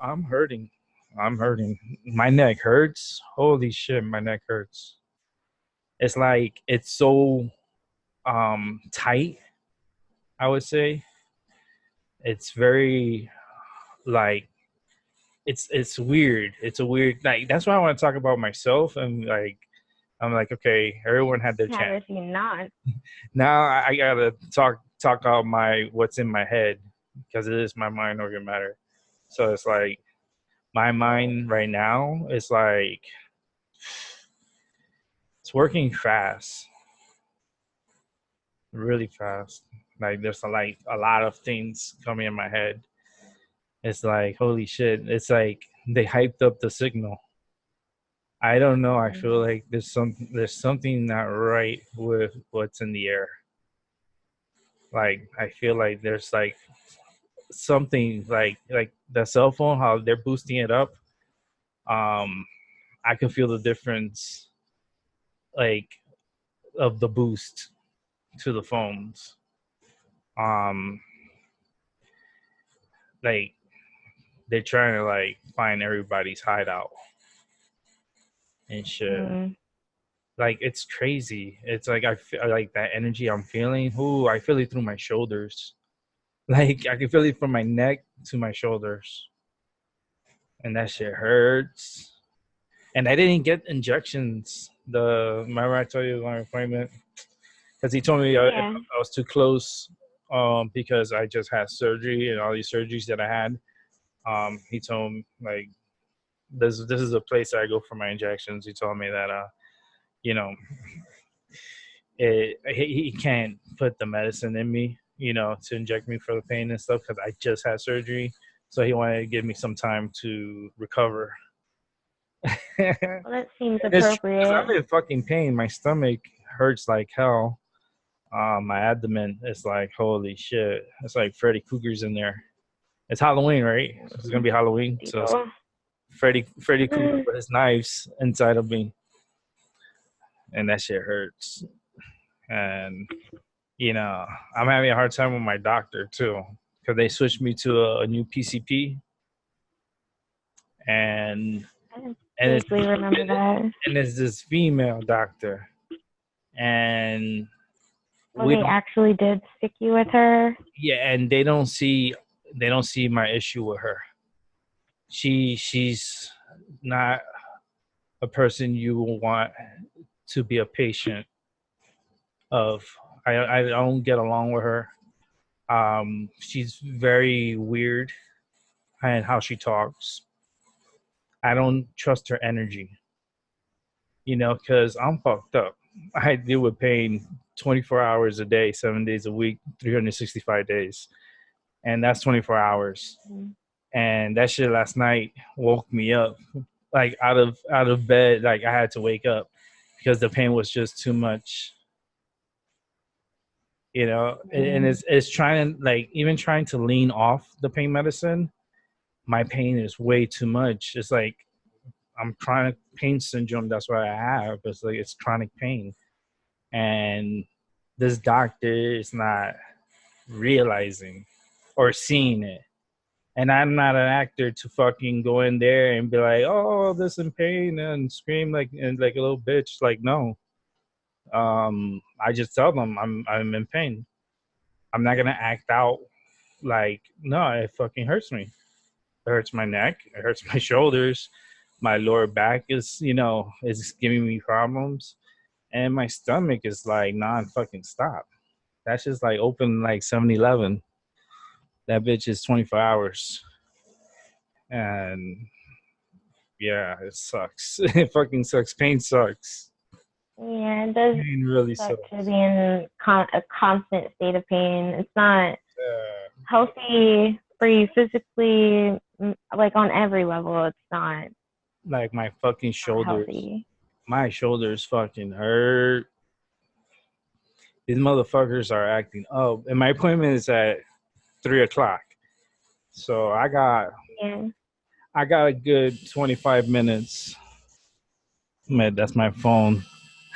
I'm hurting. I'm hurting. My neck hurts. Holy shit, my neck hurts. It's like it's so tight, I would say. It's very like it's weird. It's a weird like that's why I want to talk about myself and like I'm like, okay, everyone had their How chance. is he not? Now I gotta talk out my what's in my head because it is my mind organ matter. So it's like my mind right now is like it's working fast, really fast. Like there's like a lot of things coming in my head. It's like holy shit. It's like they hyped up the signal. I don't know. I feel like there's something not right with what's in the air. Like I feel like there's like something like the cell phone how they're boosting it up. Um, I can feel the difference like of the boost to the phones. Um, like they're trying to like find everybody's hideout and shit. Mm. Like it's crazy. It's like I feel like that energy I'm feeling. Ooh, I feel it through my shoulders. Like I can feel it from my neck to my shoulders, and that shit hurts. And I didn't get injections. The remember I told you my appointment because he told me if Yeah. I was too close because I just had surgery and all these surgeries that I had. He told me like this is a place I go for my injections. He told me that you know he can't put the medicine in me, to inject me for the pain and stuff because I just had surgery. So he wanted to give me some time to recover. Well, that seems It's true because I'm appropriate. in fucking pain. My stomach hurts like hell. My abdomen is like holy shit. It's like Freddy Krueger's in there. It's Halloween, right? It's gonna be Halloween, so it's Deal. Freddy Krueger with his knives inside of me, and that shit hurts. And I'm having a hard time with my doctor too because they switched me to a new PCP, and I and it's vaguely remember that. and it's this female doctor, and Oh, we they don't actually did stick you with her. yeah, and they don't see my issue with her. She's not a person you will want to be a patient of. I don't get along with her. She's very weird and how she talks. I don't trust her energy, because I'm fucked up. I deal with pain 24 hours a day, 7 days a week, 365 days, and that's 24 hours. Mm. And that shit last night woke me up, like out of bed, like I had to wake up because the pain was just too much, and Mm. it's trying to like even trying to lean off the pain medicine. My pain is way too much. It's like I'm chronic pain syndrome. That's what I have. It's like it's chronic pain, and this doctor is not realizing or seeing it. And I'm not an actor to fucking go in there and be like, "Oh, this in pain," and scream like a little bitch. Like, no. I just tell them I'm in pain. I'm not gonna act out like, no, it fucking hurts me. It hurts my neck. It hurts my shoulders. My lower back is giving me problems, and my stomach is like non fucking stop. That's just like open like 7-Eleven. That bitch is 24 hours, and yeah, it sucks. It fucking sucks. Pain sucks. Yeah, it does Pain really suck to sucks. be in a constant state of pain. It's not Uh, healthy for you physically, like on every level. It's like my fucking not shoulders. healthy. My shoulders fucking hurt. These motherfuckers are acting up. And my appointment is at 3 o'clock. So Yeah. I got a good 25 minutes. Man, that's my phone.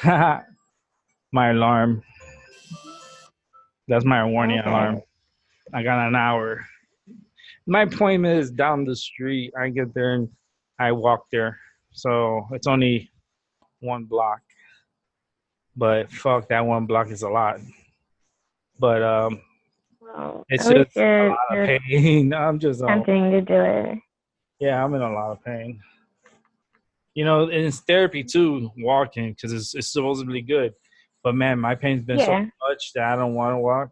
My alarm. That's my warning Okay. alarm. I got an hour. My appointment is down the street. I get there and I walk there, so it's only one block. But fuck, that one block is a lot. But Well, it's at least just a lot of you're pain. I'm just attempting to do it. yeah, I'm in a lot of pain. You know, and it's therapy too, walking because it's supposedly good. But man, my pain's been so Yeah. much that I don't want to walk.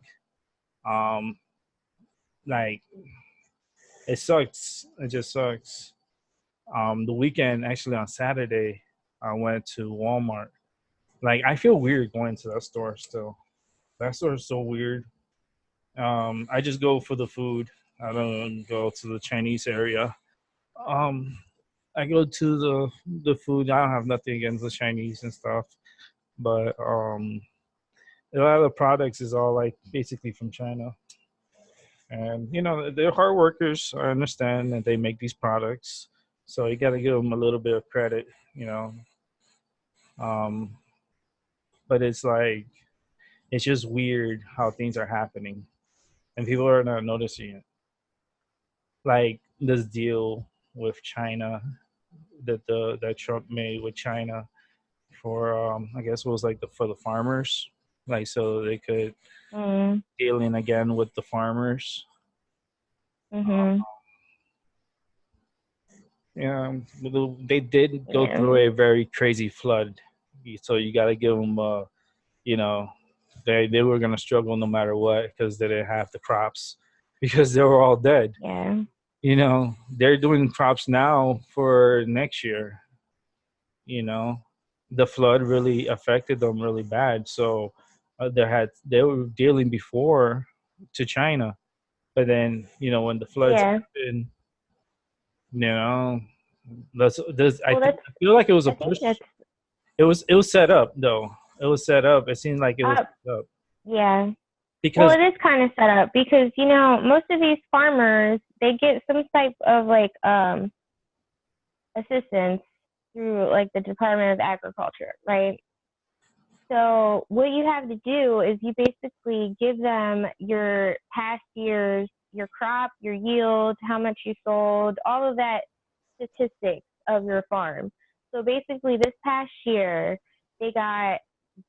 Um, like it sucks. It just sucks. The weekend actually on Saturday, I went to Walmart. Like I feel weird going to that store still. That store is so weird. I just go for the food. I don't go to the Chinese area. Um, I go to the food. I don't have nothing against the Chinese and stuff, but a lot of the products is all like basically from China. And you know they're hard workers. I understand that they make these products, so you got to give them a little bit of credit. You know, um, but it's like it's just weird how things are happening, and people are not noticing it. Like this deal with China that Trump made with China for I guess it was like for the farmers, like so they could Mm. deal in again with the farmers. Mhm. Yeah, they did go Yeah. through a very crazy flood, so you got to give them, you know, they were gonna struggle no matter what because they didn't have the crops because they were all dead. Yeah. You know, they're doing crops now for next year. You know, the flood really affected them really bad, so they were dealing before to China, but then you know when the floods Yeah. happened, you know, that's Well, I feel like it was a I think push. that's It was set up though. It was set up. It seemed like it was up. set up Yeah. Well, because it is kind of set up because most of these farmers they get some type of like assistance through like the Department of Agriculture, right? So what you have to do is you basically give them your past years, your crop, your yield, how much you sold, all of that statistics of your farm. So basically, this past year, they got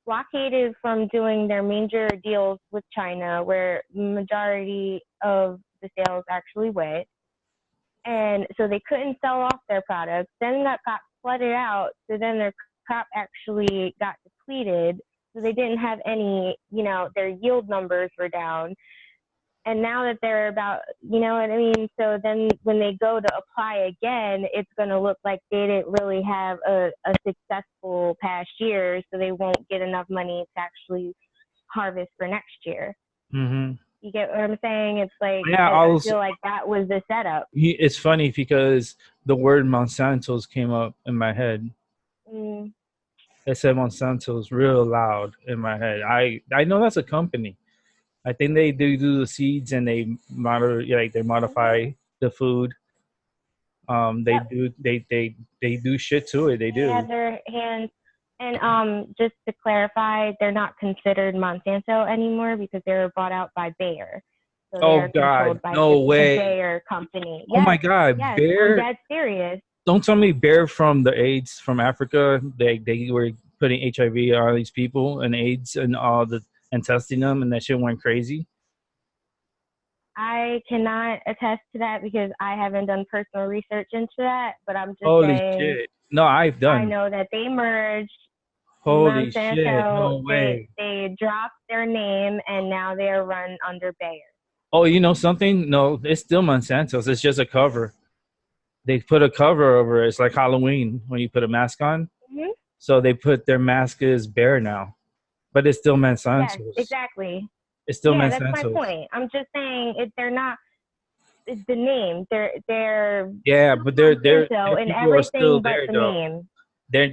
blockaded from doing their major deals with China, where majority of the sales actually went. And so they couldn't sell off their products. Then that got flooded out. So then their crop actually got depleted. So they didn't have any, their yield numbers were down. And now that they're about, you know what I mean? So then when they go to apply again, it's going to look like they didn't really have a successful past year. So they won't get enough money to actually harvest for next year. hmm You get what I'm saying? It's like, yeah. I Also, feel like that was the setup. it's funny because the word Monsanto's came up in my head. Mm, It said Monsanto's real loud in my head. I know that's a company. I think they do the seeds and they modify mm-hmm. the food. They Yep. do they do shit to it. They They do. have their hands. And just to clarify, they're not considered Monsanto anymore because they were bought out by Bayer. So they Oh are God, controlled by no the way. Bayer company. Oh my Yes, God, yes, I'm bear. dead serious. Don't tell me bear from the AIDS from Africa. They were putting HIV on these people and AIDS and all the and testing them and that shit went crazy. I cannot attest to that because I haven't done personal research into that, but I'm just Holy saying shit. No, I've I done. know that they merged. Holy shit. Monsanto, No they way. they dropped their name and now they are run under Bayer. Oh, you know something? No, it's still Monsanto's. It's just a cover. They put a cover over it. It's like Halloween when you put a mask on. Mm-hmm. So they put their mask is bear now, but it's still Yes, Monsanto's. exactly. It's still Yeah, that's my Monsanto's. point. I'm just saying they're not the name. They're Yeah, but their Monsanto and people are still everything but there the though. name.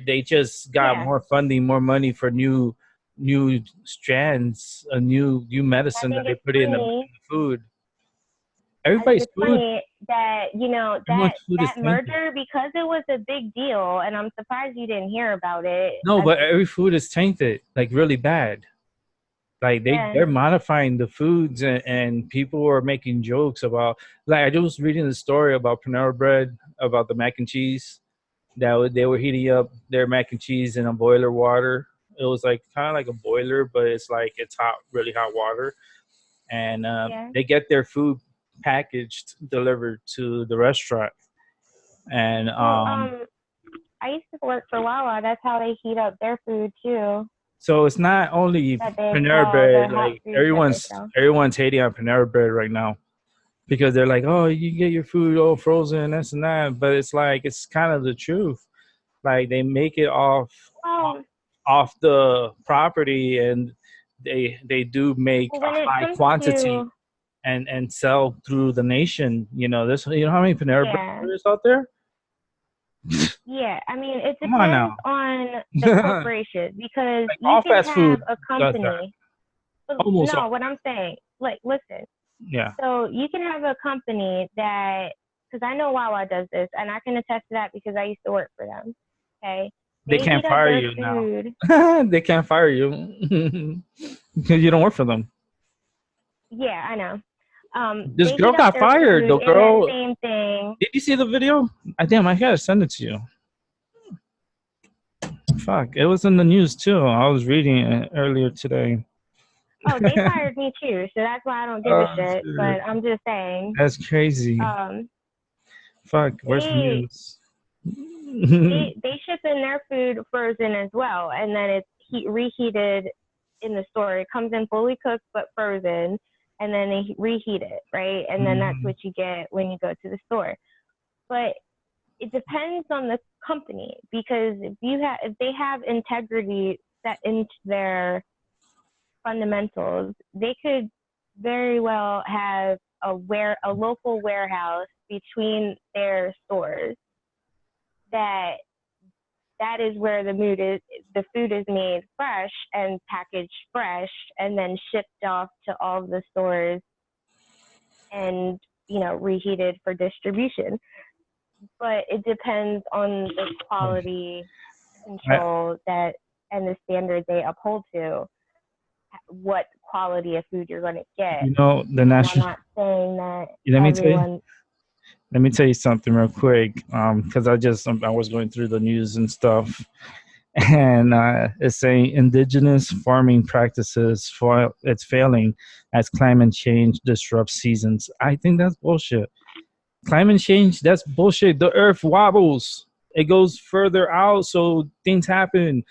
They just got Yeah, more funding, more money for new strands, a new I medicine that think they it's put in the funny. food. I think Everybody's it's food, funny that that everyone's food is that tainted. merger because it was a big deal, and I'm surprised you didn't hear about it. No, but every food is tainted, like really bad. Like Yeah. they're modifying the foods, and people are making jokes about, like, I just was reading the story about Panera Bread, about the mac and cheese they were heating up their mac and cheese in a boiler water. It was like kind of like a boiler, but it's like it's hot, really hot water, and Yeah. they get their food packaged, delivered to the restaurant, and Well, I used to work for Wawa. That's how they heat up their food too. so it's not only That they Panera sell, Bread. their hot Like foods that they sell. everyone's hating on Panera Bread right now because they're like, oh, you get your food all frozen, this and that. But it's like it's kind of the truth. Like they make it Well, off the property, and they do make well, a when it high comes quantity to and sell through the nation. You know how many Panera Bread yeah, there is out there? yeah. I mean, it Come on depends now. on the Like corporation because you all can fast food have a does that. company. But Almost no, all. what I'm saying, like, listen. Yeah. So you can have a company that, because I know Wawa does this, and I can attest to that because I used to work for them. Okay, They they can't heat up fire their you now. food. They can't fire you because you don't work for them. Yeah, I know. This They girl heat up got their fired. food The in that girl. same thing. Did you see the video? I damn. I gotta send it to you. Fuck. It was in the news too. I was reading it earlier today. Oh, they fired me too, so that's why I don't give a Oh, shit. shit. But I'm just saying, That's crazy. um, Fuck. Where's the they news? Mhm. they ship in their food frozen as well, and then it's reheated in the store. It comes in fully cooked but frozen, and then they reheat it, right? And then that's what you get when you go to the store. But it depends on the company because if they have integrity set into their fundamentals, they could very well have a local warehouse between their stores that is where the food is made fresh and packaged fresh and then shipped off to all the stores and reheated for distribution. But it depends on the quality I, control that and the standard they uphold to what quality of food you're going to get. the I'm national. not saying that Let me tell you. everyone. Let me tell you something real quick. Because I was going through the news and stuff, and it's saying indigenous farming practices for it's failing as climate change disrupts seasons. I think that's bullshit. Climate change, that's bullshit. The earth wobbles. It goes further out, so things happen.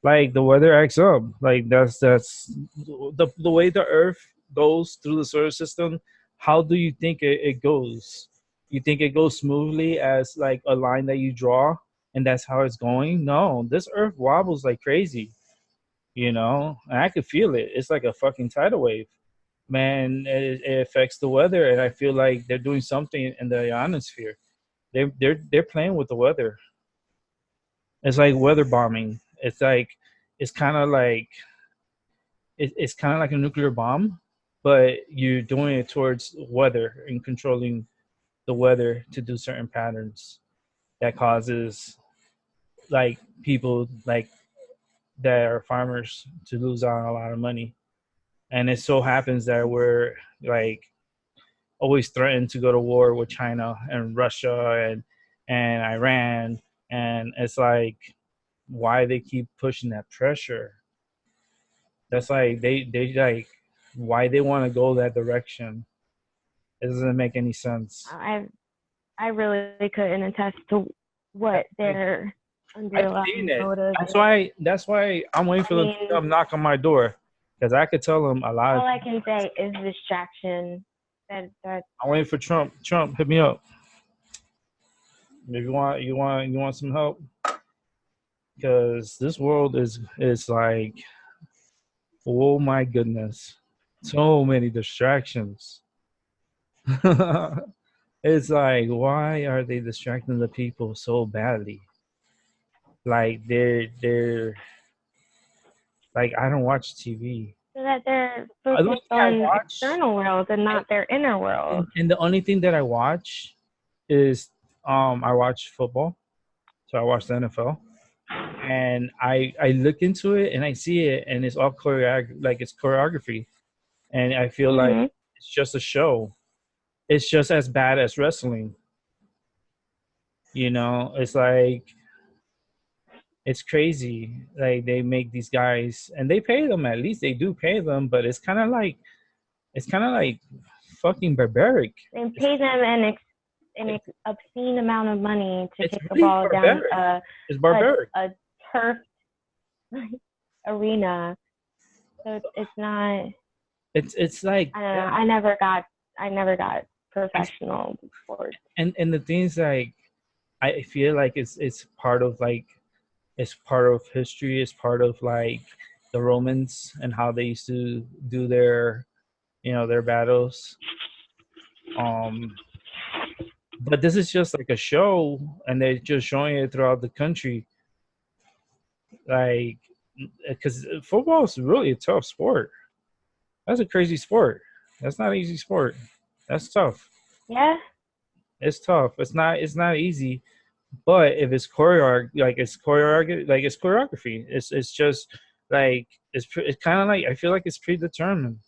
Like the weather acts up. Like that's the way the earth goes through the solar system. How do you think it goes? You think it goes smoothly as like a line that you draw and that's how it's going? No, this earth wobbles like crazy, and I could feel it. It's like a fucking tidal wave. Man, it affects the weather, and I feel like they're doing something in the ionosphere. They're playing with the weather. It's like weather bombing. It's kind of like it's kind of like a nuclear bomb, but you're doing it towards weather and controlling the weather to do certain patterns that causes like people like that are farmers to lose out on a lot of money. And it so happens that we're like always threatened to go to war with China and Russia and Iran, and it's like why they keep pushing that pressure. That's like they like why they want to go that direction. It doesn't make any sense. I really couldn't attest to what their I've seen underlying it. motive That's is. why. That's why I'm waiting I for them to mean, come knock on my door, because I could tell them a lot of all I things. can say is distraction. That I'm waiting for Trump. Trump, hit me up if you want some help, because this world is like, oh my goodness, so many distractions. It's like, why are they distracting the people so badly? Like they're like, I don't watch TV. so that they're The only focused thing I on watch, external world and not their inner world. and the only thing that I watch is I watch football. So I watch the NFL. and I look into it and I see it, and it's all like it's choreography, and I feel like Hmm. it's just a show. It's just as bad as wrestling. It's like it's crazy. Like they make these guys and they pay them, at least they do pay them, but it's kind of like fucking barbaric. They It's pay them an it's obscene amount of money to it's kick a really ball down barbaric. It's a, barbaric. a turf arena. So it's not. It's like I don't know. that. I never got It's, professional sports. and the things like I feel like it's part of like it's part of history. It's part of like the Romans and how they used to do their battles. Um, but this is just like a show, and they're just showing it throughout the country. Like, because football is really a tough sport. That's a crazy sport. That's not an easy sport. That's tough. Yeah. It's tough. It's not easy. But if it's choreography. It's just like it's kind of like I feel like it's predetermined,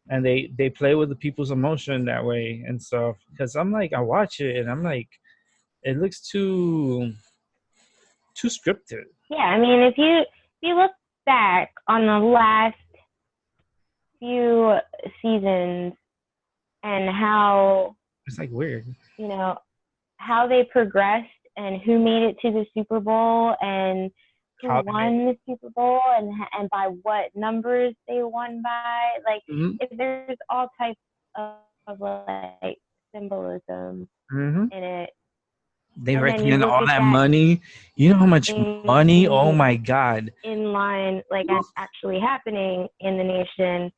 and they play with the people's emotion that way and stuff. Because I'm like I watch it and I'm like it looks too scripted. Yeah. I mean, if you look back on the last few seasons and how It's like weird. you know how they progressed and who made it to the Super Bowl and who How they made won the Super Bowl and by what numbers they won by. Like, it. if there's all types of like symbolism Hmm. in it, They and then raking you in look all at that that money. You know how much money? Oh being my god! in line, like actually happening in the nation,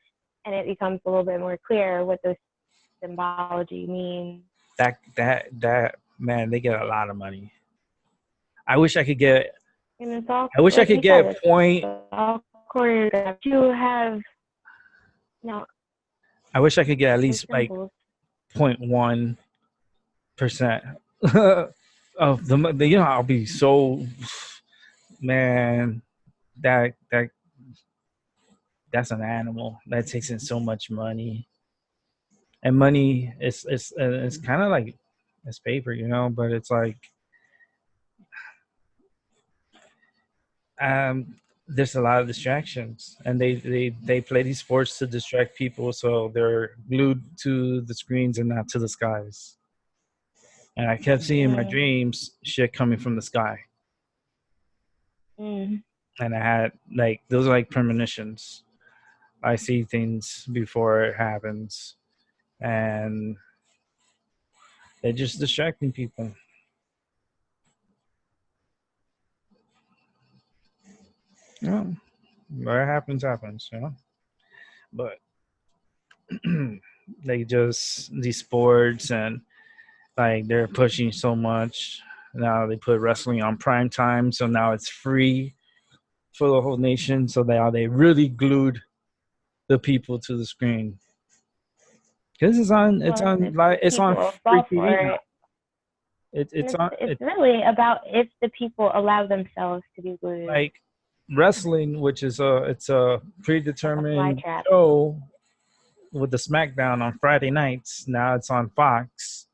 and it becomes a little bit more clear what those symbology means. That man, they get a lot of money. I wish I could get. And it's all, I wish I like could you said, get it's point. all choreographed. You have, you know, I wish I could get at those least like symbols. 0.1% of the. I'll be so man. That that's an animal that takes in so much money, and money is it's kind of like it's paper, but it's like there's a lot of distractions, and they play these sports to distract people, so they're glued to the screens and not to the skies. And I kept seeing in my Mm, dreams shit coming from the sky, mm. and I had like those are like premonitions. I see things before it happens, and they're just distracting people. Yeah, what happens happens. But they just these sports, and like they're pushing so much. Now they put wrestling on prime time, so now it's free for the whole nation. So they really glued the people to the screen because it's Well, on if the like it's on people free fall TV for now. it, It's and on it's really about if the people allow themselves to be glued, like wrestling, which is a like a fly predetermined trap. show with the SmackDown on Friday nights. Now it's on Fox.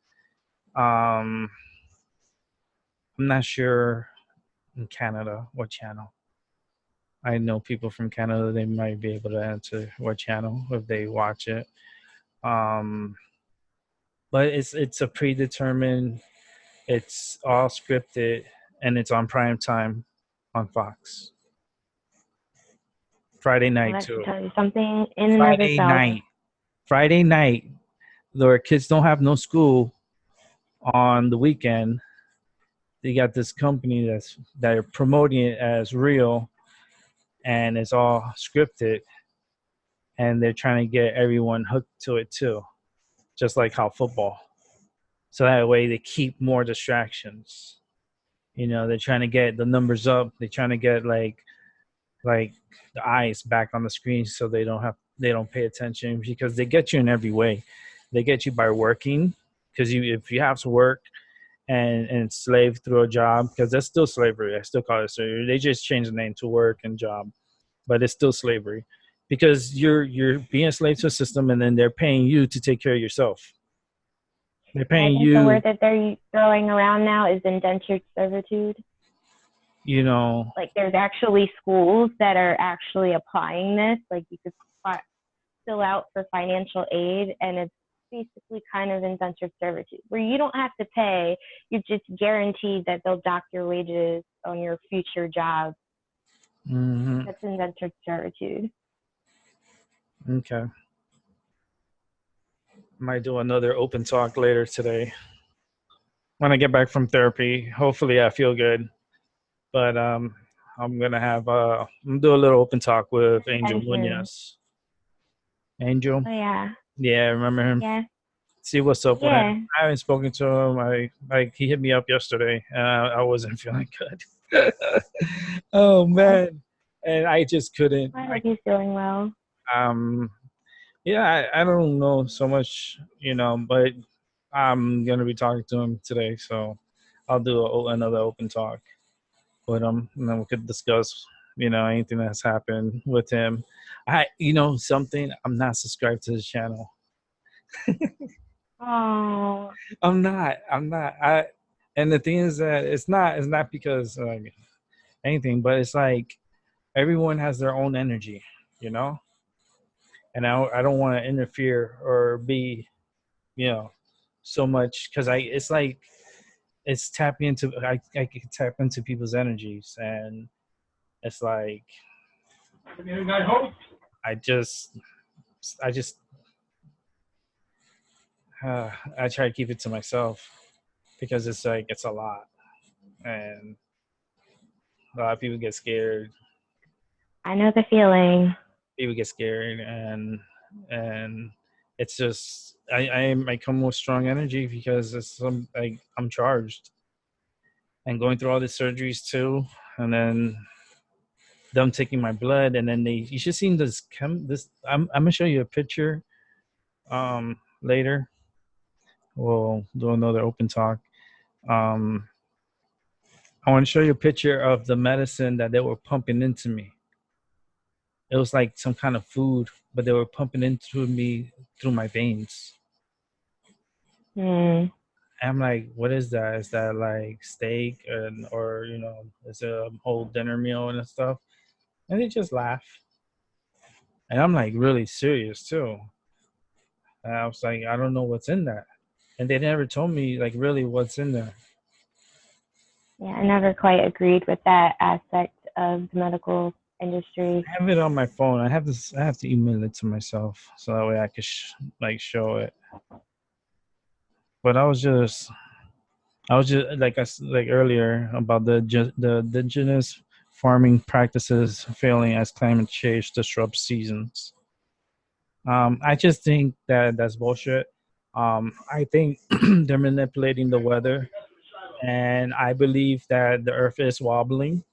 Um, I'm not sure in Canada what channel. I know people from Canada; they might be able to answer what channel if they watch it. Um, but it's a predetermined. It's all scripted, and it's on prime time on Fox. Friday Well, night that should too. tell you something in and of Friday itself. night. Friday night. Their kids don't have no school on the weekend. They got this company that are promoting it as real, and it's all scripted, and they're trying to get everyone hooked to it too, just like how football. So that way they keep more distractions. They're trying to get the numbers up. They're trying to get like the eyes back on the screen, so they don't pay attention, because they get you in every way. They get you by working, because if you have to work and enslaved through a job, because that's still slavery. I still call it slavery. They just changed the name to work and job, but it's still slavery because you're being a slave to a system, and then they're paying you to take care of yourself. They're I paying think the word you, that they're throwing around now is indentured servitude. you know. Like there's actually schools that are actually applying this. Like you could fill out for financial aid, and it's basically kind of indentured servitude, where you don't have to pay. You're just guaranteed that they'll dock your wages on your future job. Hmm. That's indentured servitude. Okay, might do another open talk later today when I get back from therapy. Hopefully, I feel good. But I'm gonna have I'm gonna do a little open talk with Angel Attention. Munoz. Angel, Oh yeah. yeah, remember him? Yeah. See what's up with him. Yeah. I haven't spoken to him. I like he hit me up yesterday, and I wasn't feeling good. Oh Oh, man, and I just couldn't. I hope he's doing well. Um, yeah, I don't know so much, but I'm gonna be talking to him today, so I'll do another open talk with him, and then we could discuss, anything that's happened with him. Something. I'm not subscribed to his channel. Oh. I'm not. I'm not. And the thing is that it's not because anything, but it's like everyone has their own energy, you know, and I don't want to interfere or be, you know, so much because it's like it's tapping into I can tap into people's energies, and it's like I just I just I try to keep it to myself because it's like it's a lot, and a lot of people get scared. I know the feeling. People get scared, and it's just I come with strong energy because it's some like I'm charged and going through all these surgeries too, and then them taking my blood, and then you should see this. I'm gonna show you a picture later. We'll do another open talk. Um, I want to show you a picture of the medicine that they were pumping into me. It was like some kind of food, but they were pumping into me through my veins. Hmm. And I'm like, what is that? Is that like steak or it's a whole dinner meal and stuff? And they just laugh. And I'm like really serious too. And I was like, I don't know what's in that. And they never told me like really what's in there. Yeah, I never quite agreed with that aspect of the medical industry. I have it on my phone. I have to email it to myself so that way I could like show it. But I was just like like earlier about the indigenous farming practices failing as climate change disrupts seasons. I just think that that's bullshit. I think they're manipulating the weather, and I believe that the Earth is wobbling.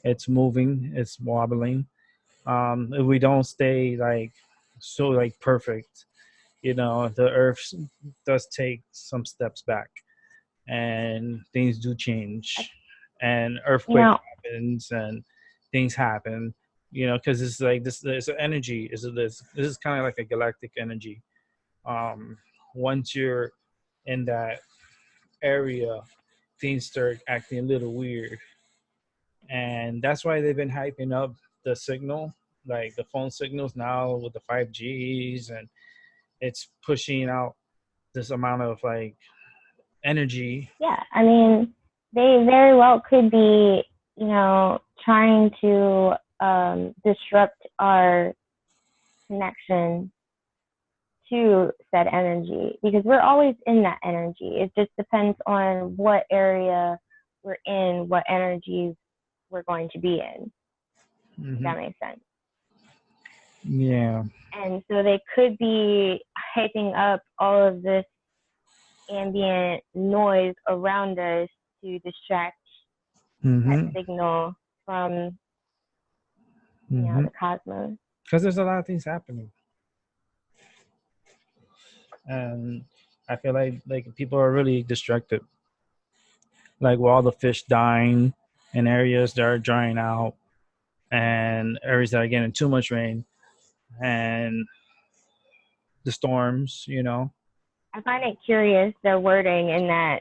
It's moving. It's wobbling. If we don't stay like so like perfect, the Earth does take some steps back, and things do change, and You earthquake know, happens, and things happen. Because it's like this energy this is kind of like a galactic energy. um Once you're in that area, things start acting a little weird, and that's why they've been hyping up the signal, like the phone signals now with the 5Gs, and it's pushing out this amount of like energy. yeah, I mean, they very well could be, trying to disrupt our connection to said energy because we're always in that energy. It just depends on what area we're in, what energies we're going to be in. If Hmm. that makes sense. Yeah. And so they could be hyping up all of this ambient noise around us to distract that Hmm. signal from, Hmm. the cosmos. Because there's a lot of things happening, and I feel like people are really distracted. like with all the fish dying in areas that are drying out and areas that are getting too much rain and the storms, you know. I find it curious the wording in that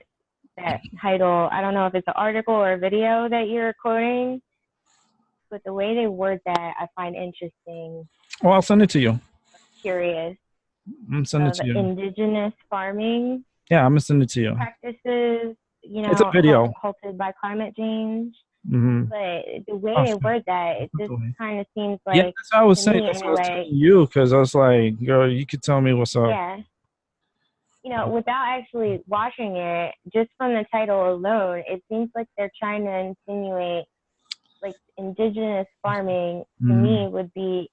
title. I don't know if it's an article or a video that you're quoting, but the way they word that I find interesting, Oh, I'll send it to you. curious. I'm sending it Of to you. indigenous farming Yeah, I'm gonna send it to you. practices, It's a video. halted by climate change. Mm-hmm. But the way Oh, they word that, it just totally. kind of seems Yeah, like, that's what I was to saying. me That's what I was anyway, telling you because I was like, girl, you could tell me what's up. yeah, without actually watching it, just from the title alone, it seems like they're trying to insinuate like indigenous farming to Mm-hmm. me would be,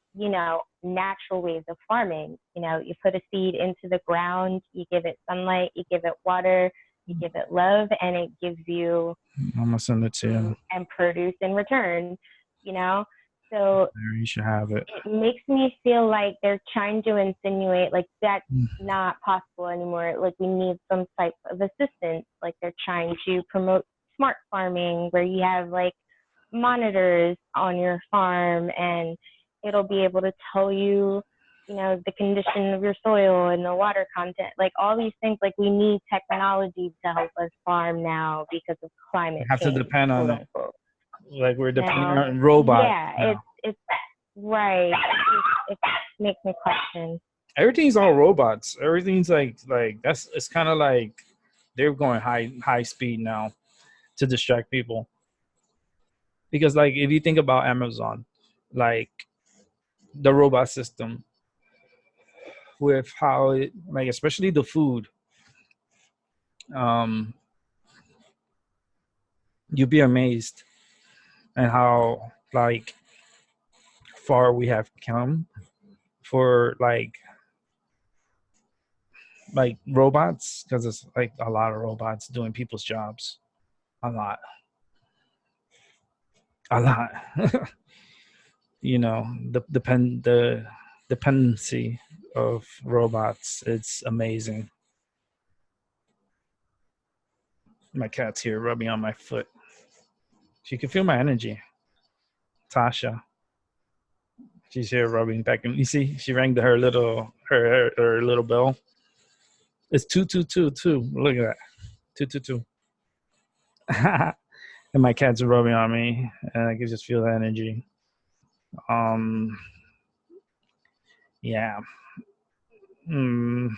natural ways of farming. You put a seed into the ground, you give it sunlight, you give it water, you give it love, and it gives you I'm gonna send it to you. fruit and produce in return, you know? So There, you should have it. it makes me feel like they're trying to insinuate like that's not possible anymore. Like we need some type of assistance. Like they're trying to promote smart farming where you have like monitors on your farm and it'll be able to tell you, the condition of your soil and the water content. Like all these things, like we need technology to help us farm now because of You climate have to change, depend on quote it. unquote. Like we're depending Now, on robots yeah, now. it's right. It makes me question. Everything's all robots. Everything's like that's it's kind of like they're going high speed now to distract people. Because like if you think about Amazon, like the robot system with how it like especially the food, um, you'd be amazed at how like far we have come for like robots because it's like a lot of robots doing people's jobs. A lot, a lot. You know, the dependency of robots. It's amazing. My cat's here rubbing on my foot. She can feel my energy. Tasha, she's here rubbing back. And you see, she rang her little bell. It's 2 2 2 2. Look at that, 2 2 2. And my cats are rubbing on me, and I can just feel the energy. Um, yeah. Mm,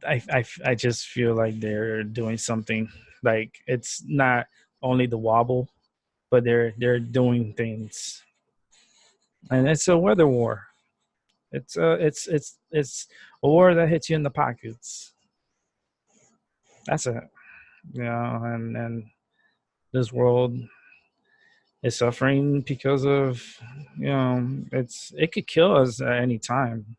I just feel like they're doing something. Like it's not only the wobble, but they're doing things, and it's a weather war. It's a war that hits you in the pockets. That's it. You know, and this world is suffering because of it could kill us at any time.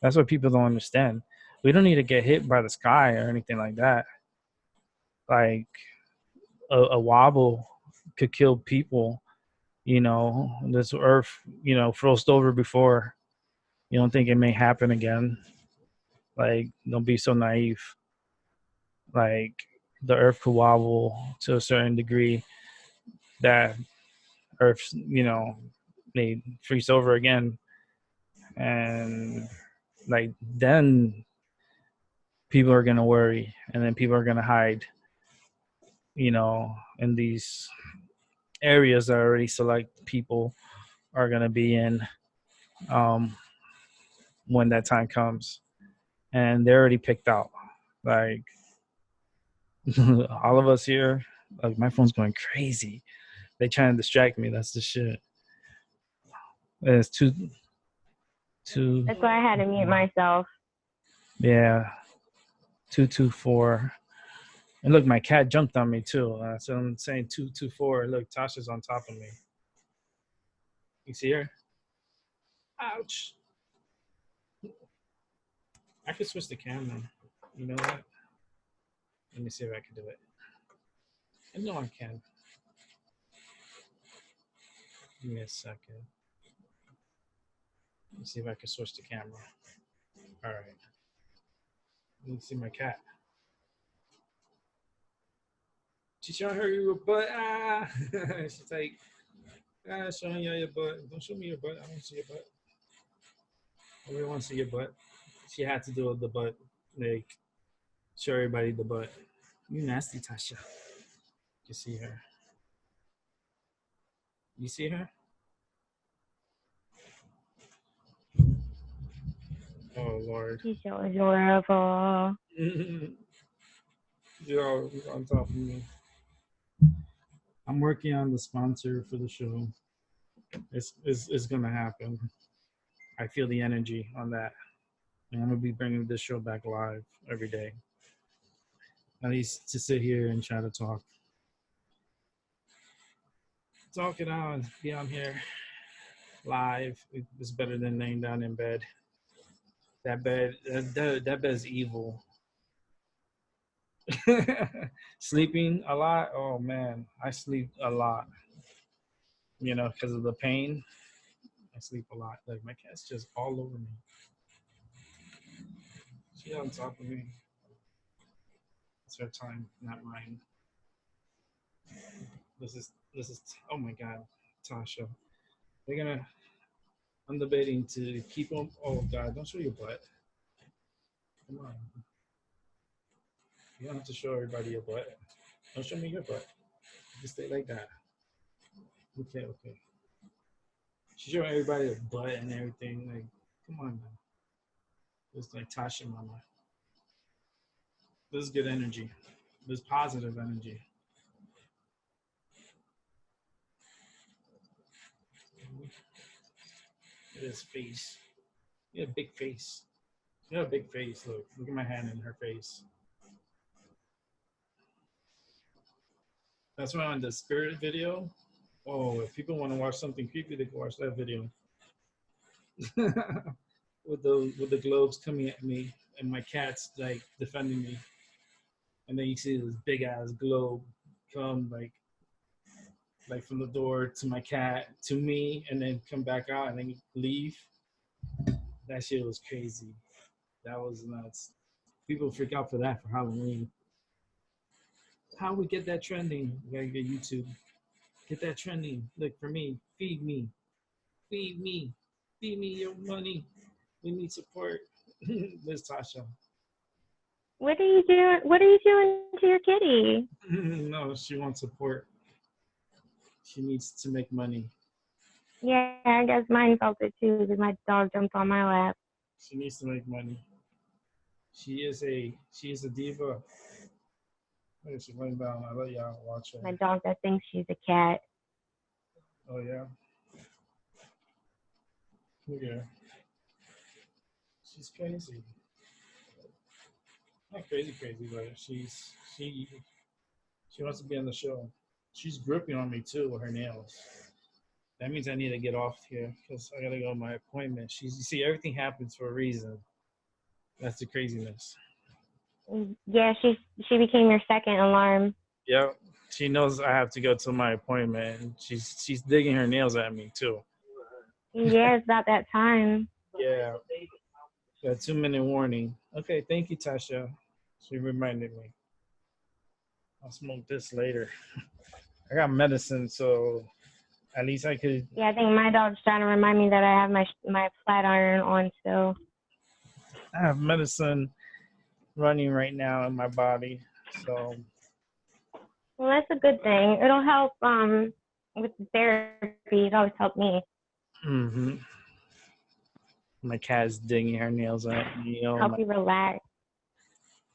That's what people don't understand. We don't need to get hit by the sky or anything like that. Like a wobble could kill people. You know, this earth, froze over before. You don't think it may happen again. Like, don't be so naive. Like, the earth could wobble to a certain degree that earth, may freeze over again. And, like, then people are going to worry and then people are going to hide, in these areas that already select people are going to be in um, when that time comes. And they're already picked out. Like, all of us here, like, my phone's going crazy. They trying to distract me. That's the shit. It's two. That's why I had to mute myself. Yeah, 224. And look, my cat jumped on me too. So I'm saying 224. Look, Tasha's on top of me. You see her? Ouch. I could switch the camera. You know what? Let me see if I can do it. I know I can. Give me a second. Let me see if I can switch the camera. All right. Let me see my cat. She's showing her your butt. Ah, she's like, showing you your butt. Don't show me your butt. I don't see your butt. Everyone wants to see your butt. She had to do the butt, like show everybody the butt. You nasty, Tasha. You see her? You see her? Oh Lord. She's so adorable. Yo, on top of me. I'm working on the sponsor for the show. It's gonna happen. I feel the energy on that. And I'm gonna be bringing this show back live every day. At least to sit here and try to talk it out and be on here live. It's better than laying down in bed. That bed's evil. Sleeping a lot. Oh man, I sleep a lot. Because of the pain. I sleep a lot. Like my cat's just all over me. She's on top of me. It's her time, not mine. This is. Oh my God, Tasha. We're gonna. I'm debating to keep them. Oh God, don't show your butt. Come on. You don't have to show everybody your butt. Don't show me your butt. Just stay like that. Okay, okay. She's showing everybody the butt and everything. Like, come on now. It's like Tasha Mama. This is good energy. This positive energy. This face. You have a big face. You have a big face. Look at my hand in her face. That's why on the spirit video. Oh, if people want to watch something creepy, they can watch that video. with the globes coming at me and my cat's like defending me, and then you see this big ass globe come like from the door to my cat to me, and then come back out and then leave. That shit was crazy. That was nuts. People freak out for that for Halloween. How we get that trending? We gotta get YouTube. Get that trending. Look for me. Feed me. Feed me. Feed me your money. We need support. Miss Tasha. What are you doing? What are you doing to your kitty? No, she wants support. She needs to make money. Yeah, I guess mine felt it too because my dog jumped on my lap. She needs to make money. She is a diva. Look, she's laying down. I let y'all watch her. My dog that thinks she's a cat. Oh yeah. Look at her. She's crazy. Not crazy, crazy, but she wants to be on the show. She's gripping on me too with her nails. That means I need to get off here because I gotta go to my appointment. You see, everything happens for a reason. That's the craziness. Yeah, she became your second alarm. Yep. She knows I have to go to my appointment. And she's digging her nails at me too. Yeah, it's about that time. Yeah. Got 2 minute warning. Okay, thank you, Tasha. She reminded me. I'll smoke this later. I got medicine, so at least I could. Yeah, I think my dog's trying to remind me that I have my flat iron on still. I have medicine running right now in my body, so. Well, that's a good thing. It'll help with the therapy. It always helped me. Mm-hmm. My cat's digging her nails at me. Help you relax.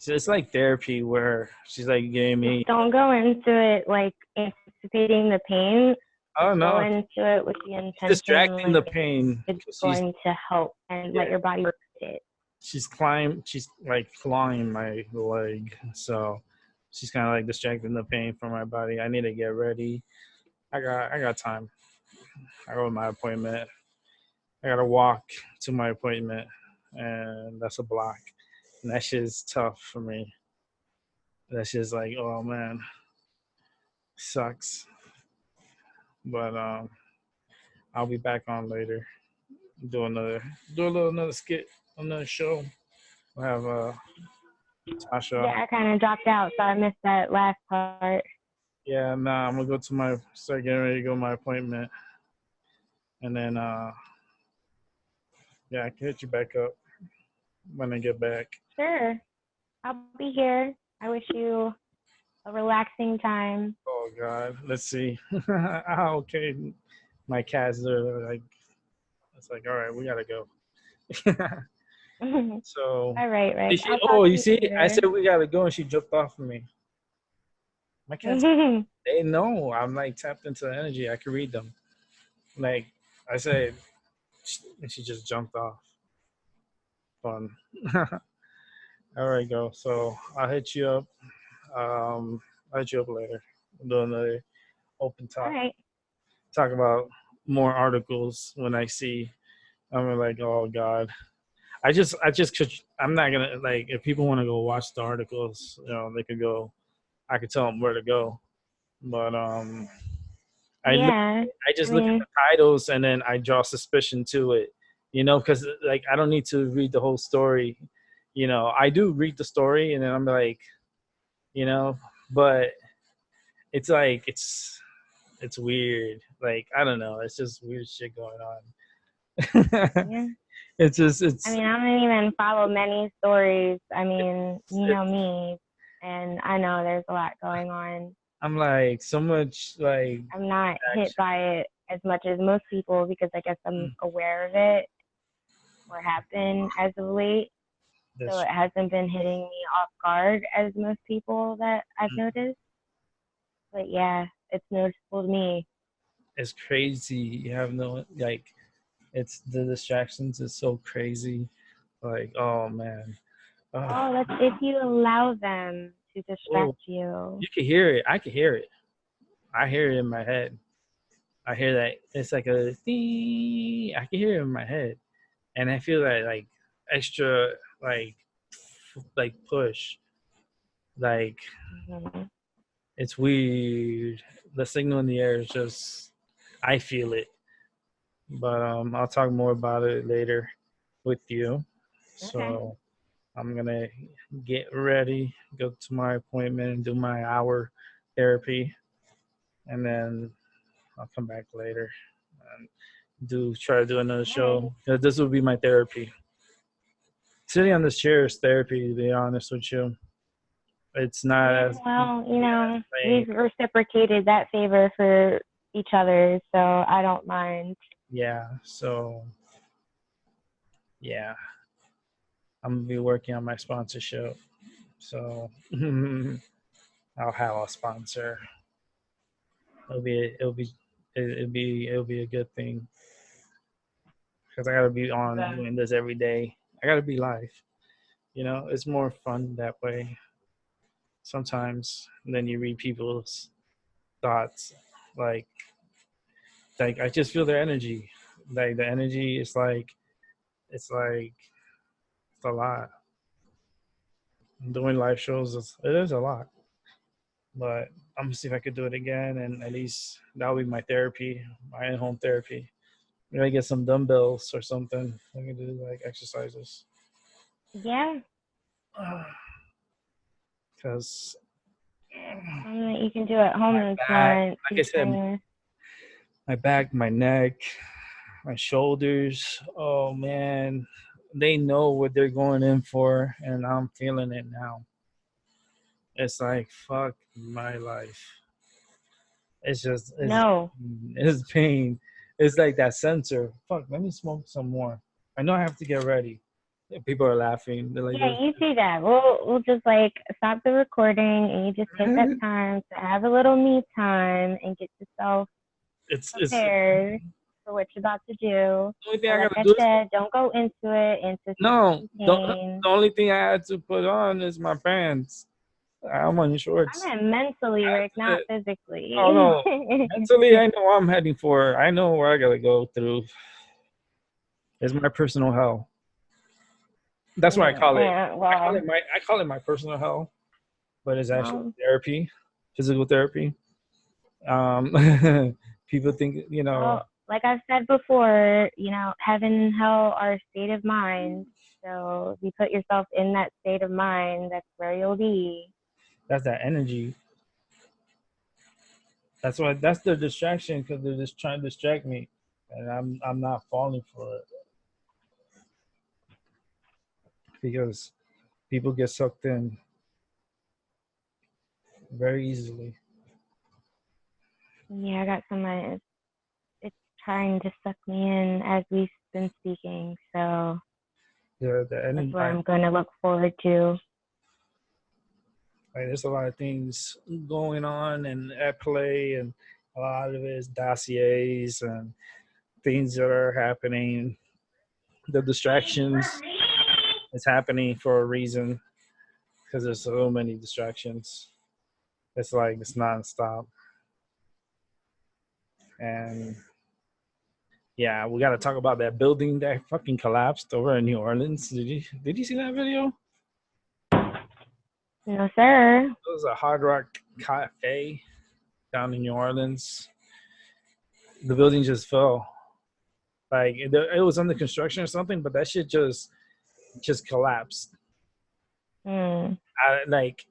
So it's like therapy where she's like giving me. Don't go into it like anticipating the pain. Oh no! Go into it with the intention. Distracting the pain. It's going to help and let your body work it. She's like clawing my leg, so she's kind of like distracting the pain from my body. I need to get ready. I got time. I go to my appointment. I gotta walk to my appointment, and that's a block. And that shit is tough for me. That's just like, oh man, sucks. But I'll be back on later. Do another skit, another show. We'll have Tasha. Yeah, I kind of dropped out, so I missed that last part. Yeah, nah, I'm gonna go to my start getting ready to go to my appointment, and then yeah, I can hit you back up when I get back. Sure, I'll be here. I wish you a relaxing time. Oh God, let's see. Okay, my cats are like, it's like, all right, we gotta go. All So, right, right. she, I'll talk oh, to you you see, I later. said we gotta go, and she jumped off of me. My cats, they know I'm like tapped into the energy. I can read them. Like I said, and she just jumped off. Fun. All right, go. So I'll hit you up. I'll hit you up later. We'll do another open All talk. right. Talk about more articles when I see. I'm like, oh God. Could. I'm not gonna like. If people want to go watch the articles, they could go. I could tell them where to go. But I look, Yeah. I I just look at mean, the titles and then I draw suspicion to it. Because like I don't need to read the whole story. I do read the story and then I'm like, you know, but it's like it's weird. Like I don't know, it's just weird shit going on. yeah. it's just I it's mean, I don't even follow many stories. I mean, it's, you it's know me, and I know there's a lot going on. I'm like so much like I'm not hit action. by it as much as most people because I guess I'm aware of it or have been as of late. So This it hasn't been hitting me off guard as most people that I've noticed. But yeah, it's noticeable to me. is crazy. You have no like it's the distractions is so crazy. Like oh man. Oh, Oh, that's if you allow them to distract oh, you. you can hear it. I can hear it. I hear it in my head. I hear that it's like a ding. I can hear it in my head, and I feel that like extra like push. Like Mm-hmm. it's weird. The signal in the air is just I feel it. But I'll talk more about it later with you. Okay. So I'm gonna get ready, go to my appointment, and do my hour therapy, and then I'll come back later and try to do another All right. show because this will be my therapy. Sitting on this chair is therapy. To be honest with you, it's not Yeah, as well, easy as playing. we've reciprocated that favor for each other, so I don't mind. Yeah, so yeah, I'm gonna be working on my sponsorship. So I'll have a sponsor. It'll be it'll be a good thing because I gotta be on doing this every day. I gotta be live. It's more fun that way sometimes than you read people's thoughts. Like I just feel their energy. Like the energy is like it's a lot. Doing live shows it is a lot. But I'm gonna see if I could do it again and at least that'll be my therapy, my in-home therapy. Maybe I get some dumbbells or something. I can do like exercises. Yeah, Because something that you can do at home my that's back, not like too I said, strenuous. my back, my neck, my shoulders. Oh man, they know what they're going in for, and I'm feeling it now. It's like fuck my life. It's just No. it's pain. It's like that sensor. Fuck, let me smoke some more. I know I have to get ready. People are laughing. They're like, Yeah, you see that. We'll just like stop the recording and you just take that time to have a little me time and get yourself it's the prepared for what you're about to do. only thing But I like gotta I do is said, don't go into it into no. some The pain. only thing I had to put on is my pants. I'm on I shorts. meant mentally, Rick, That's not it. Oh physically. no. Mentally, I know I'm heading for. I know where I gotta go through. It's my personal hell. That's what I call it. Yeah, well, I call it my personal hell, but it's actually well, therapy, physical therapy. Um, people think well, like I've said before, heaven and hell are a state of mind. So if you put yourself in that state of mind, that's where you'll be. that's that energy. That's the distraction because they're just trying to distract me, and I'm not falling for it because people get sucked in very easily. Yeah, I got someone. It's trying to suck me in as we've been speaking. So The that's energy, what I'm going to look forward to. there's a lot of things going on and at play, and a lot of it is dossiers and things that are happening. The distractions is happening for a reason because there's so many distractions. It's like it's nonstop, and yeah, we got to talk about that building that fucking collapsed over in New Orleans. Did you see that video? No, sir. It was a Hard Rock Cafe down in New Orleans. The building just fell. Like it was under construction or something, but that shit just collapsed. Hmm. Like,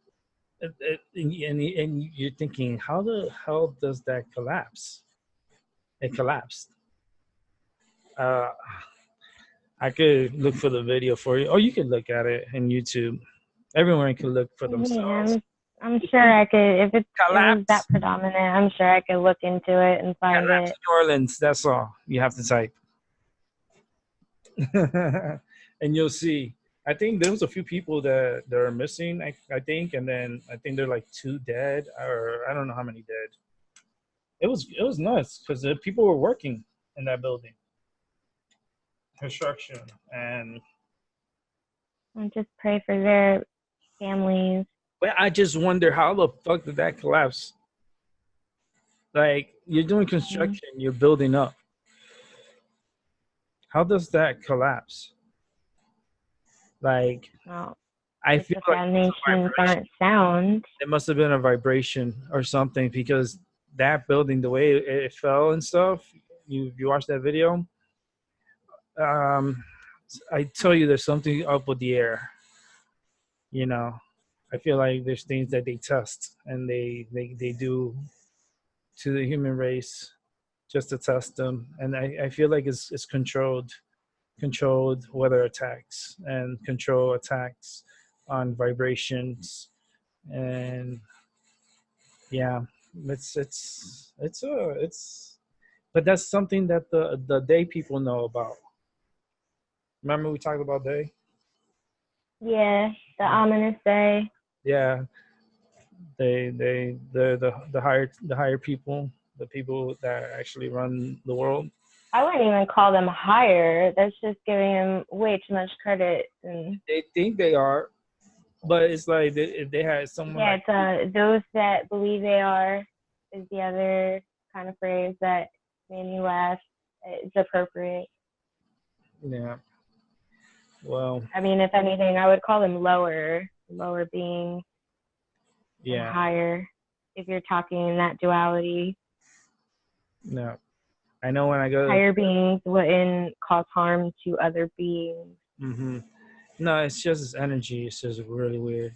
and you're thinking, how the hell does that collapse? It collapsed. Uh, I could look for the video for you, or you could look at it in YouTube. Everyone can look for Yeah, themselves. I'm sure I could. If it was that Collapse, predominant, I'm sure I could look into it and find collapse it. New Orleans. That's all you have to type, and you'll see. I think there was a few people that are missing. I think, and then I think they're like two dead, or I don't know how many dead. It was nuts because the people were working in that building, construction, and And just pray for their families. but I just wonder how the fuck did that collapse? Like you're doing Mm. construction, you're building up. How does that collapse? Like Well, I if feel the like it was a foundations vibration. aren't sound, It must have been a vibration or something because that building, the way it fell and stuff. You watched that video. Um, I tell you, there's something up with the air. You know, I feel like there's things that they test and they do to the human race just to test them, and I feel like it's controlled weather attacks and control attacks on vibrations, and yeah, it's but that's something that the day people know about. Remember we talked about day? yeah, the ominous day. Yeah, the higher people, the people that actually run the world. I wouldn't even call them higher. That's just giving them way too much credit. And They think they are, but it's like if they had someone yeah, like it's those that believe they are is the other kind of phrase that made me laugh. It's appropriate. yeah, well, I mean, if anything, I would call them lower being and yeah, higher if you're talking in that duality. no, I know when I go. Higher beings wouldn't cause harm to other beings. Hmm. No, it's just his energy. It's just really weird.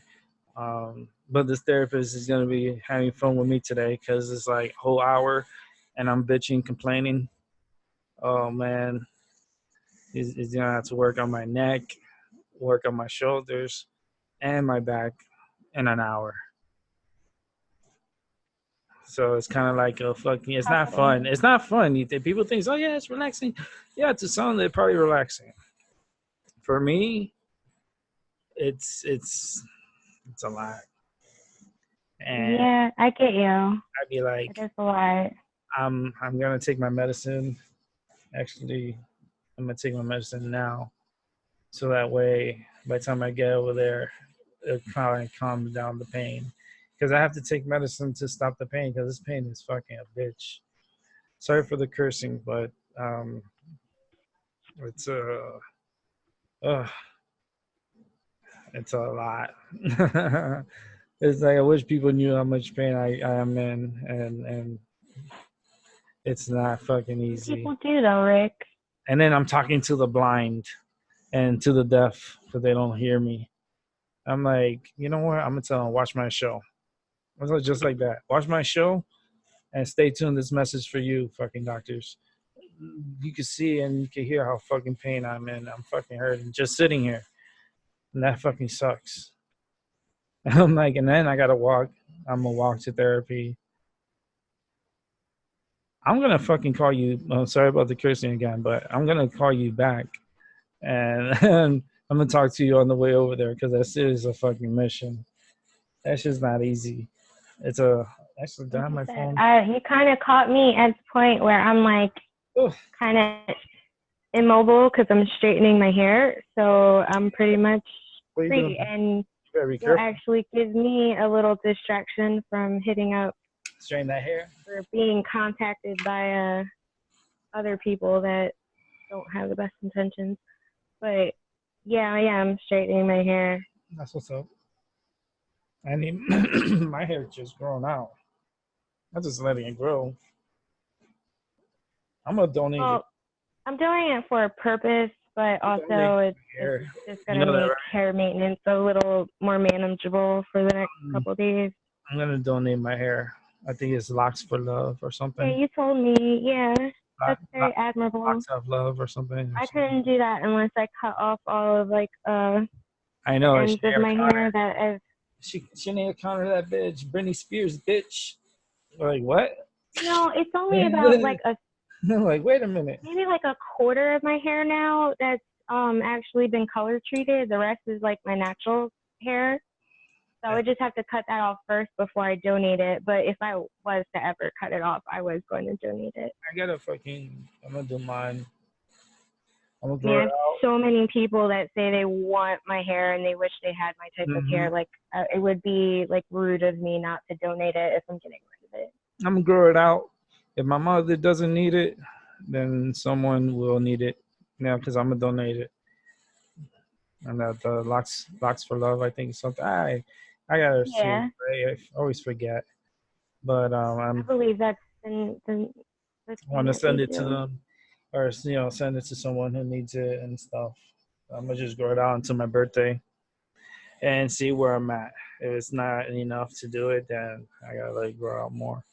But this therapist is gonna be having fun with me today because it's like a whole hour, and I'm bitching, complaining. Oh man, he's gonna have to work on my neck, work on my shoulders, and my back in an hour. So it's kind of like a fucking. It's not fun. Happening. It's not fun. People think, oh yeah, it's relaxing. Yeah, to some they're probably relaxing. For me, it's a lot, and Yeah, I get you. I'd be It like, is a lot. I'm gonna take my medicine. Actually, I'm gonna take my medicine now, so that way, by the time I get over there, it kind of calms down the pain. Because I have to take medicine to stop the pain. Because this pain is fucking a bitch. Sorry for the cursing, but it's uh, it's a lot. It's like I wish people knew how much pain I am in, and it's not fucking easy. People do though, Rick. And then I'm talking to the blind and to the deaf because they don't hear me. I'm like, you know what? I'm gonna tell them watch my show. I was like, just like that. Watch my show. And stay tuned. This message for you, fucking doctors. You can see and you can hear how fucking pain I'm in. I'm fucking hurting just sitting here, and that fucking sucks. I'm like, and then I gotta walk. I'm gonna walk to therapy. I'm gonna fucking call you. I'm sorry about the cursing again, but I'm gonna call you back, and, and I'm gonna talk to you on the way over there because that shit is a fucking mission. That's just not easy. It's a actually Like down I my said, phone. you kind of caught me at the point where I'm like Oh, kind of immobile because I'm straightening my hair. So I'm pretty much what are you free, doing? and You better be will careful. actually give me a little distraction from hitting up Straighten that hair. or being contacted by other people that don't have the best intentions. But yeah, I am straightening my hair. That's what's up. I need my hair just growing out. I'm just letting it grow. I'm gonna donate it. Well, I'm doing it for a purpose, but Donate also it's hair. just You gonna know that, make right? hair maintenance a little more manageable for the next Mm, couple of days. I'm gonna donate my hair. I think it's locks for love or Yeah, something. you told me. Yeah, Lock, that's lock, very admirable. locks of love or something. Or I something. couldn't do that unless I cut off all of like I the know. ends of Sinead my O'Connor. hair that I've. Sinead O'Connor, that bitch. Britney Spears, bitch. Like what? No, it's only about like a Like wait a minute. maybe like a quarter of my hair now that's actually been color treated. The rest is like my natural hair. So I would just have to cut that off first before I donate it. But if I was to ever cut it off, I was going to donate it. I gotta fucking. I'm gonna do mine. I'm gonna I mean, grow I it have out. so many people that say they want my hair and they wish they had my type of Hmm. hair. Like, it would be like rude of me not to donate it if I'm getting rid of it. I'm gonna grow it out. If my mother doesn't need it, then someone will need it. Now, because I'm gonna donate it. And that the locks for love, I think is something I gotta see. Yeah, I always forget, but I believe that's the I thing want to that they send it to do. them, or send it to someone who needs it and stuff. I'm gonna just grow it out until my birthday and see where I'm at. If it's not enough to do it, then I gotta let it grow out more.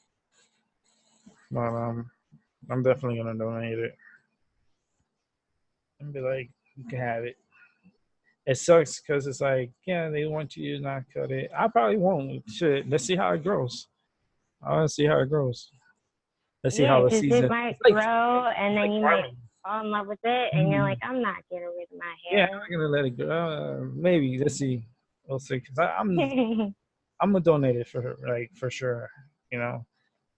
But I'm definitely gonna donate it and be like, you can have it. It sucks because it's like, yeah, they want you to not cut it. I probably won't. Shit, let's see how it grows. I want to see how it grows. Let's see how Yeah, the because it season. might It's grow and then like you might farming. fall in love with it and you're like, Mm. I'm not getting rid of Yeah, my I'm not gonna let it go. Maybe let's see. We'll see. Cause hair. I'm gonna donate it for sure. You know,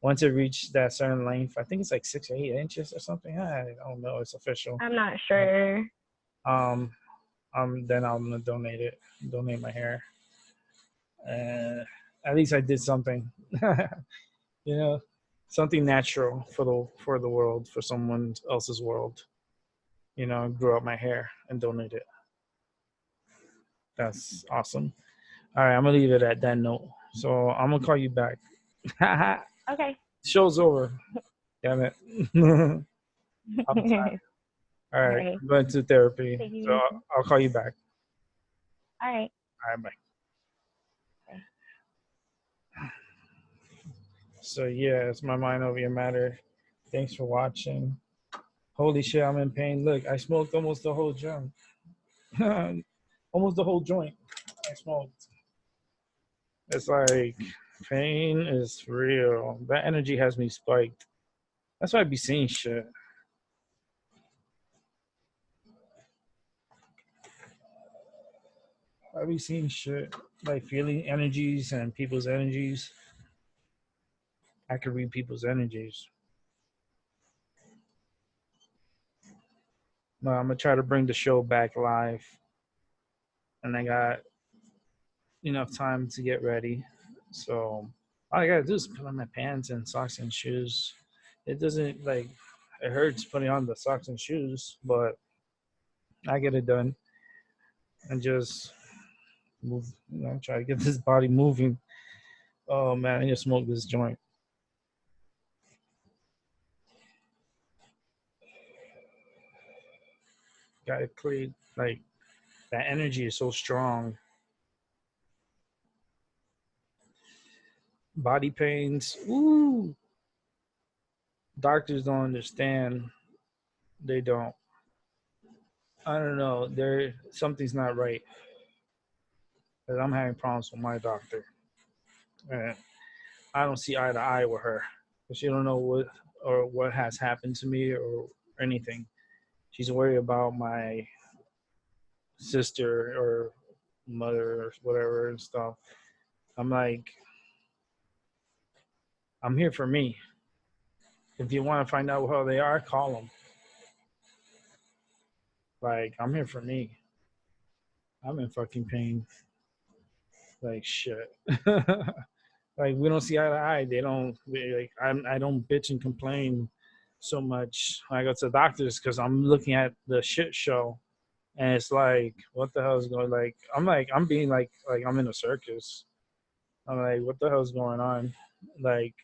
once it reached that certain length, I think it's like 6 or 8 inches or something. I don't know. It's official. I'm not sure. Um, then I'm gonna donate it. Donate my hair. At least I did something. you know, something natural for the world, for someone else's world. Grow out my hair and donate it. That's awesome. All right, I'm gonna leave it at that note. So I'm gonna call you back. Okay. Show's over. Damn it. I'm tired. All right, Okay. I'm going to therapy. Take it So easy. I'll call you back. All right. All right, bye. Okay. So yeah, it's my mind over your matter. Thanks for watching. Holy shit, I'm in pain. Look, I smoked almost the whole joint. Almost the whole joint. I smoked. It's like pain is real. That energy has me spiked. That's why I be seeing shit. I be seeing shit like feeling energies and people's energies. I could read people's energies. But I'm gonna try to bring the show back live, and I got enough time to get ready. So all I gotta do is put on my pants and socks and shoes. It doesn't like it hurts putting on the socks and shoes, but I get it done and just move. Try to get this body moving. Oh man, I need to smoke this joint. Got to clear like that energy is so strong. Body pains. Ooh. Doctors don't understand. They don't. I don't know. There something's not right. 'Cause I'm having problems with my doctor, and I don't see eye to eye with her. She don't know what has happened to me or anything. She's worried about my sister or mother or whatever and stuff. I'm like, I'm here for me. If you want to find out how they are, call them. Like, I'm here for me. I'm in fucking pain. Like shit. Like we don't see eye to eye. They don't like. I don't bitch and complain so much when I go to the doctors because I'm looking at the shit show, and it's like, what the hell is going? Like I'm being like I'm in a circus. I'm like, what the hell's going on? Like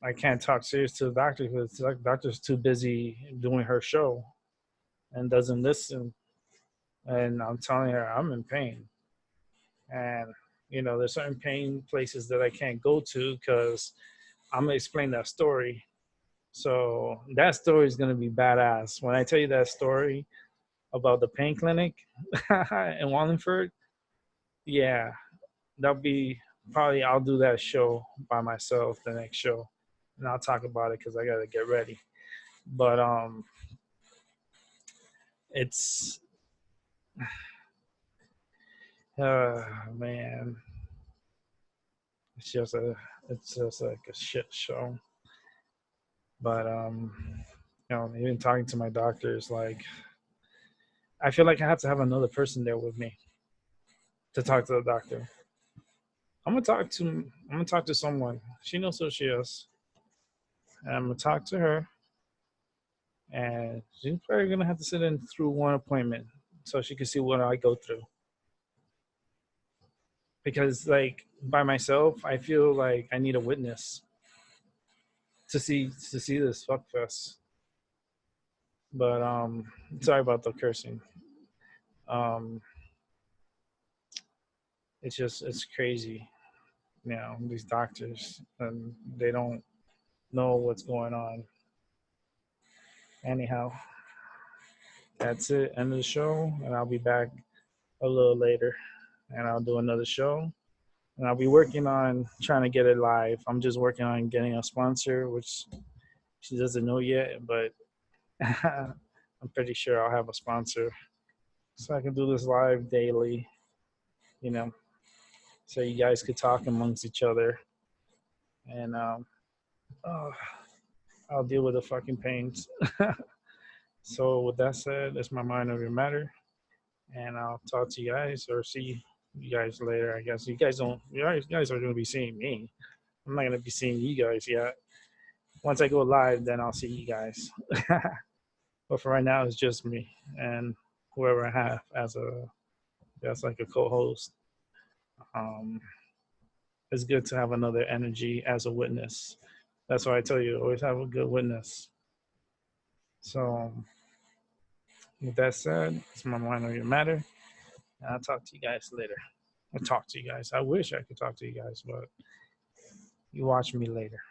I can't talk serious to the doctor because the doctor's too busy doing her show and doesn't listen. And I'm telling her I'm in pain, and there's certain pain places that I can't go to because I'm gonna explain that story. So that story is gonna be badass. When I tell you that story about the pain clinic in Wallingford, yeah, that'll be probably I'll do that show by myself the next show, and I'll talk about it because I gotta get ready. But it's man, it's just a it's just like a shit show. But even talking to my doctor is like I feel like I have to have another person there with me to talk to the doctor. I'm gonna talk to someone. She knows who she is. And I'm gonna talk to her, and she's probably gonna have to sit in through one appointment so she can see what I go through. Because like by myself, I feel like I need a witness to see this fuck fest. But sorry about the cursing. Um, it's crazy. These doctors and they don't know what's going on. Anyhow, that's it. End of the show, and I'll be back a little later, and I'll do another show. And I'll be working on trying to get it live. I'm just working on getting a sponsor, which she doesn't know yet, but I'm pretty sure I'll have a sponsor so I can do this live daily. You know, so you guys could talk amongst each other, and oh, I'll deal with the fucking pains. So with that said, that's my mind over your matter, and I'll talk to you guys or see you guys later. I guess you guys don't. You guys are going to be seeing me. I'm not going to be seeing you guys yet. Once I go live, then I'll see you guys. But for right now, it's just me and whoever I have as like a co-host. Um, it's good to have another energy as a witness. That's why I tell you always have a good witness. So with that said, it's my mind on your matter. And I'll talk to you guys later. I'll talk to you guys. I wish I could talk to you guys, but you watch me later.